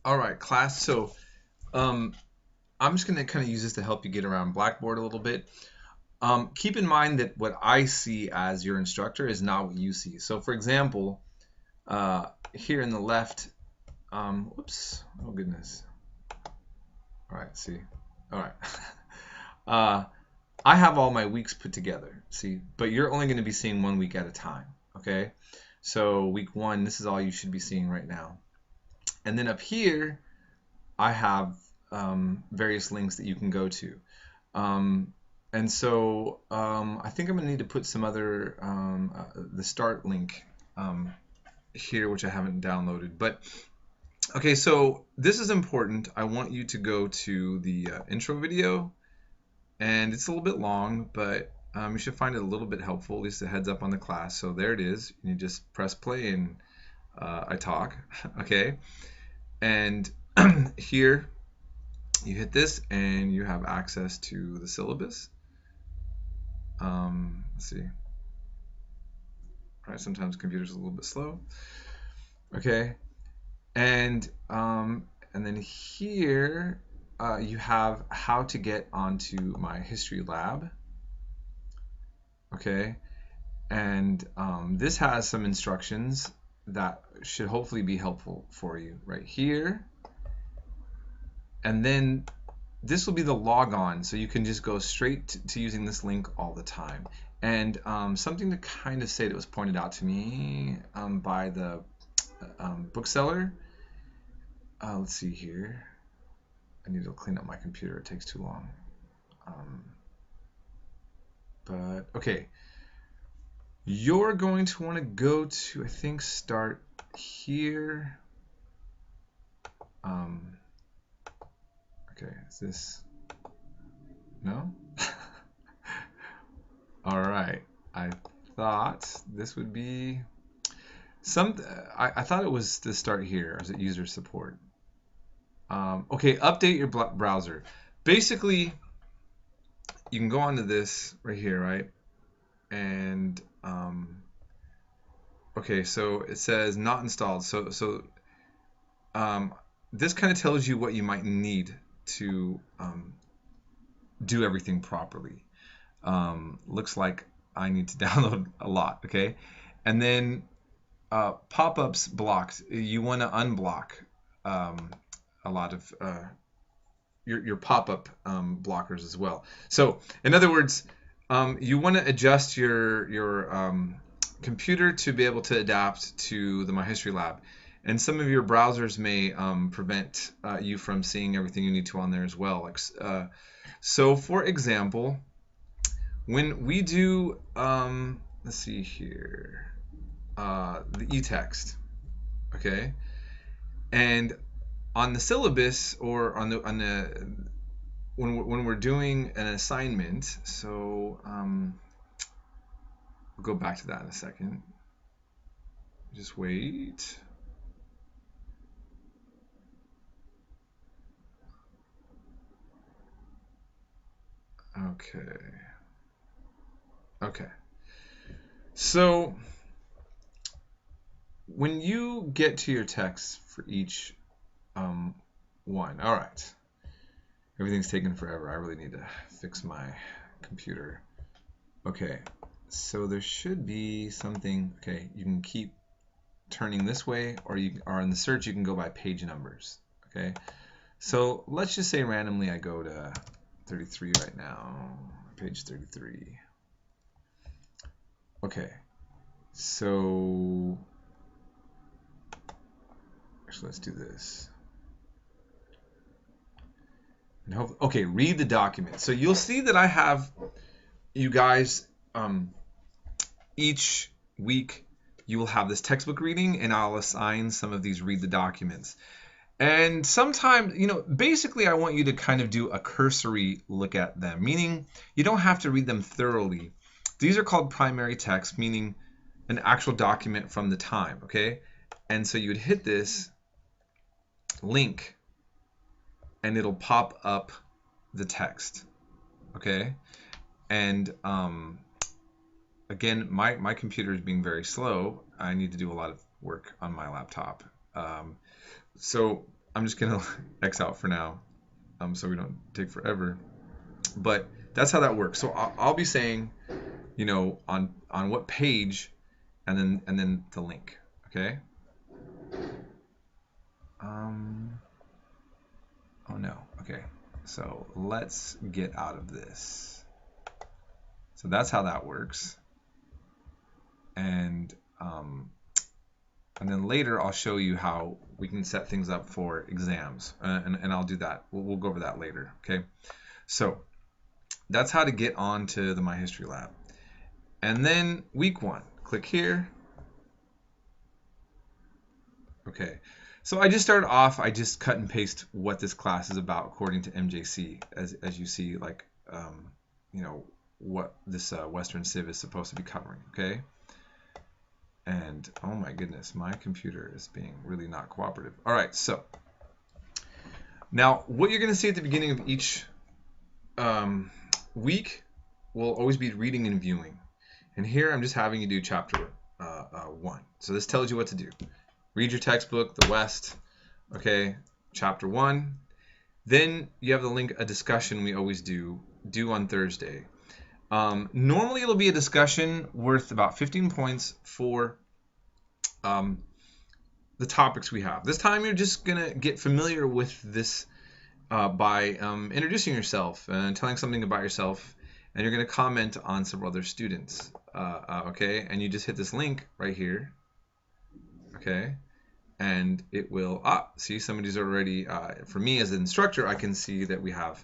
All right, class. So um, I'm just going to kind of use this to help you get around Blackboard a little bit. Keep in mind that what I see as your instructor is not what you see. So for example, here in the left, whoops, oh goodness. All right, see. All right. uh, I have all my weeks put together, see, but you're only going to be seeing 1 week at a time, okay? So week 1, this is all you should be seeing right now. And then up here, I have various links that you can go to. Um, and so I think I'm going to need to put some other, the start link here, which I haven't downloaded. But okay, so this is important. I want you to go to the intro video, and it's a little bit long, but you should find it a little bit helpful, at least a heads up on the class. So there it is. You just press play and I talk, okay? And here you hit this and you have access to the syllabus. Let's see. All right, sometimes computers are a little bit slow. Okay, and then here you have how to get onto my history lab. Okay, and this has some instructions that should hopefully be helpful for you right here. And then this will be the logon, so you can just go straight to using this link all the time. And something to kind of say that was pointed out to me by the bookseller. Let's see here. I need to clean up my computer. It takes too long. But okay, you're going to want to go to, I think, start here. Okay, is this? No? All right. I thought this would be some. I thought it was to start here as a user support. Okay, update your browser. Basically, you can go onto this right here, right? And okay, so it says not installed. So this kind of tells you what you might need to do everything properly. Looks like I need to download a lot, okay? And then pop-ups blocked. You want to unblock a lot of your pop-up blockers as well. So in other words, you want to adjust your computer to be able to adapt to the My History Lab. And some of your browsers may prevent you from seeing everything you need to on there as well. So for example, when we do, let's see here, the e-text, okay, and on the syllabus or on the when we're doing an assignment, so we'll go back to that in a second. Just wait. Okay. Okay. So when you get to your text for each one, all right. Everything's taking forever. I really need to fix my computer. Okay. So there should be something. Okay, you can keep turning this way, or you are in the search. You can go by page numbers. Okay. So let's just say randomly I go to 33 right now, page 33. Okay, so actually let's do this. And okay, read the document. So you'll see that I have you guys each week you will have this textbook reading, and I'll assign some of these read the documents. And sometimes, basically I want you to kind of do a cursory look at them, meaning you don't have to read them thoroughly. These are called primary text, meaning an actual document from the time, okay? And so you would hit this link and it'll pop up the text, okay? And again, my computer is being very slow. I need to do a lot of work on my laptop. So I'm just gonna X out for now, so we don't take forever. But that's how that works. So I'll be saying, you know, on what page, and then the link. Okay. Oh no. Okay. So let's get out of this. So that's how that works. And then later I'll show you how we can set things up for exams, and I'll do that. We'll go over that later. Okay. So that's how to get onto the My History Lab. And then week 1, click here. Okay. So I just started off, I just cut and paste what this class is about according to MJC, as you see, like, you know, what this Western Civ is supposed to be covering, okay? And, oh my goodness, my computer is being really not cooperative. All right, so now what you're going to see at the beginning of each week will always be reading and viewing. And here I'm just having you do chapter 1. So this tells you what to do. Read your textbook, the West, okay, chapter 1. Then you have the link, a discussion we always do on Thursday. Normally it'll be a discussion worth about 15 points for the topics we have. This time you're just going to get familiar with this by introducing yourself and telling something about yourself, and you're going to comment on several other students, okay? And you just hit this link right here. Okay, and it will, see, somebody's already, for me as an instructor, I can see that we have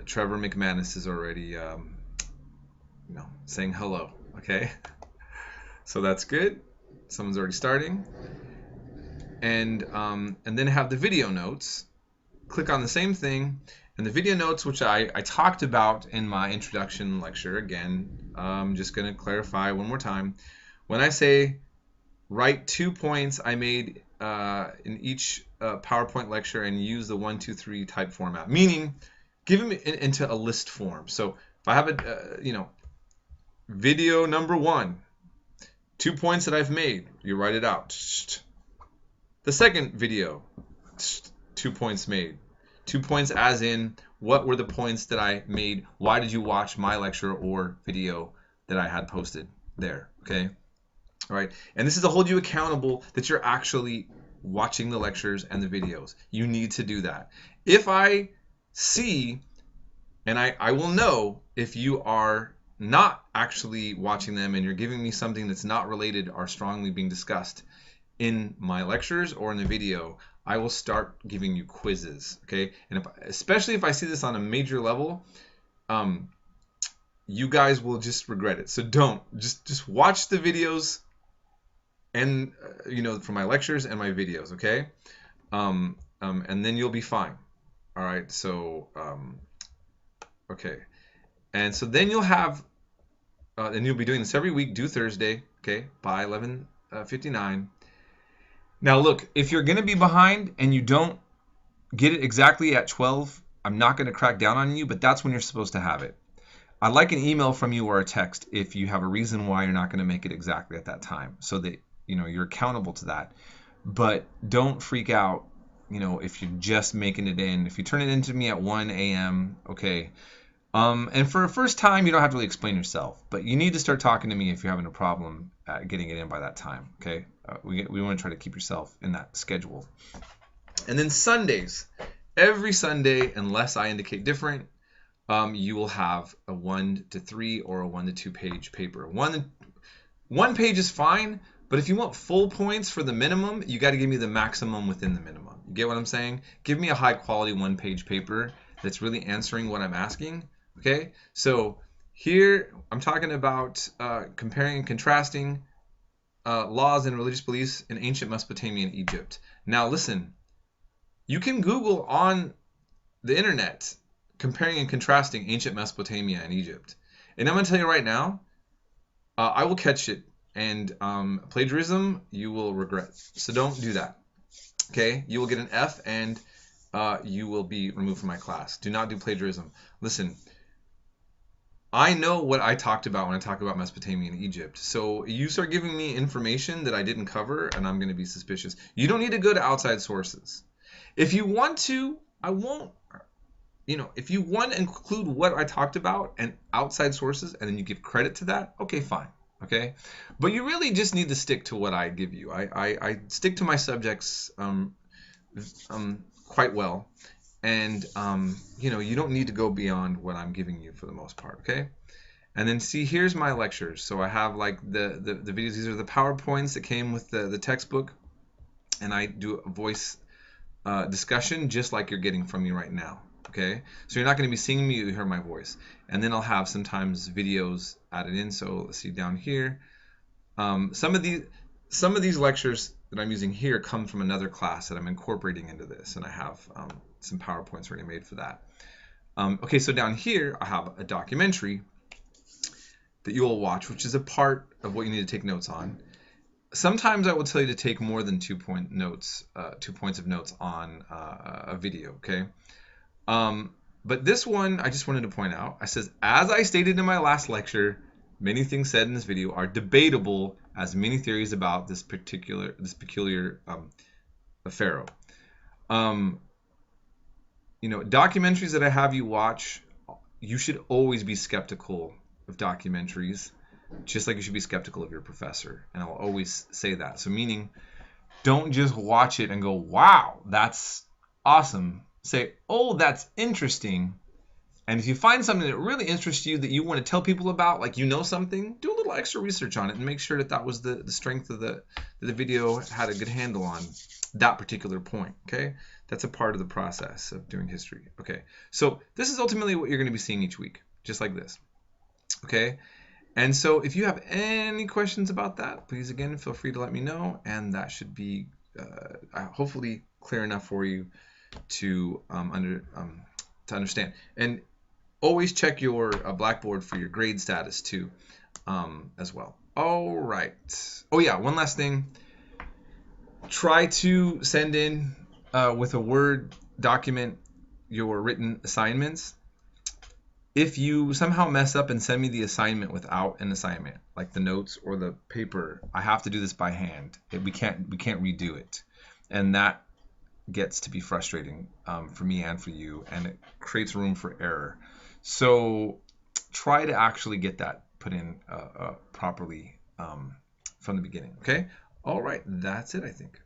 Trevor McManus is already, you know, saying hello, okay? So that's good. Someone's already starting. And then have the video notes. Click on the same thing, and the video notes, which I talked about in my introduction lecture, again, I'm just going to clarify one more time. When I say write 2 points I made in each PowerPoint lecture and use the 1, 2, 3 type format, meaning give them into a list form. So if I have a, you know, video number 1, 2 points that I've made, you write it out. The second video, 2 points made. 2 points as in, what were the points that I made? Why did you watch my lecture or video that I had posted there? Okay. All right, and this is to hold you accountable that you're actually watching the lectures and the videos. You need to do that. If I see, and I will know if you are not actually watching them and you're giving me something that's not related or strongly being discussed in my lectures or in the video, I will start giving you quizzes, okay? And especially if I see this on a major level, you guys will just regret it. So don't, just watch the videos and you know, from my lectures and my videos, okay? And then you'll be fine. All right, so okay, and so then you'll have and you'll be doing this every week, due Thursday, okay, by 11:59. Now look, if you're gonna be behind and you don't get it exactly at 12, I'm not gonna crack down on you, but that's when you're supposed to have it. I'd like an email from you or a text if you have a reason why you're not gonna make it exactly at that time, so that you know you're accountable to that. But don't freak out, you know, if you're just making it in. If you turn it into me at 1 a.m., okay. And for a first time, you don't have to really explain yourself, but you need to start talking to me if you're having a problem getting it in by that time, okay? We want to try to keep yourself in that schedule. And then Sundays, every Sunday, unless I indicate different, you will have a 1 to 3 or a 1 to 2 page paper. One page is fine, but if you want full points for the minimum, you got to give me the maximum within the minimum. You get what I'm saying? Give me a high quality 1-page paper that's really answering what I'm asking. Okay, so here I'm talking about comparing and contrasting laws and religious beliefs in ancient Mesopotamia and Egypt. Now listen, you can Google on the internet comparing and contrasting ancient Mesopotamia and Egypt. And I'm going to tell you right now, I will catch it. And plagiarism, you will regret. So don't do that. Okay, you will get an F and you will be removed from my class. Do not do plagiarism. Listen, I know what I talked about when I talk about Mesopotamia and Egypt. So you start giving me information that I didn't cover, and I'm going to be suspicious. You don't need to go to outside sources. If you want to, I won't, if you want to include what I talked about and outside sources, and then you give credit to that, okay, fine. Okay, but you really just need to stick to what I give you. I stick to my subjects quite well, and you don't need to go beyond what I'm giving you for the most part. Okay, and then see, here's my lectures. So I have like the videos. These are the PowerPoints that came with the textbook, and I do a voice discussion just like you're getting from me right now. Okay, so you're not going to be seeing me, you hear my voice. And then I'll have sometimes videos added in. So let's see down here. Some of these lectures that I'm using here come from another class that I'm incorporating into this, and I have some PowerPoints already made for that. Okay, so down here I have a documentary that you will watch, which is a part of what you need to take notes on. Sometimes I will tell you to take more than 2 points of notes on a video, okay? But this one, I just wanted to point out, I says, as I stated in my last lecture, many things said in this video are debatable, as many theories about this peculiar pharaoh. Documentaries that I have you watch, you should always be skeptical of documentaries, just like you should be skeptical of your professor. And I'll always say that. So meaning, don't just watch it and go, wow, that's awesome. Say, oh, that's interesting. And if you find something that really interests you that you want to tell people about, like something, do a little extra research on it and make sure that was the strength of the video had a good handle on that particular point. Okay, that's a part of the process of doing history. Okay, so this is ultimately what you're going to be seeing each week, just like this. Okay, and so if you have any questions about that, please again feel free to let me know, and that should be hopefully clear enough for you to understand. And always check your Blackboard for your grade status too, as well. All right. Oh yeah, one last thing. Try to send in with a Word document your written assignments. If you somehow mess up and send me the assignment without an assignment, like the notes or the paper, I have to do this by hand. We can't redo it, and that gets to be frustrating for me and for you, and it creates room for error. So try to actually get that put in properly from the beginning. Okay. All right. That's it, I think.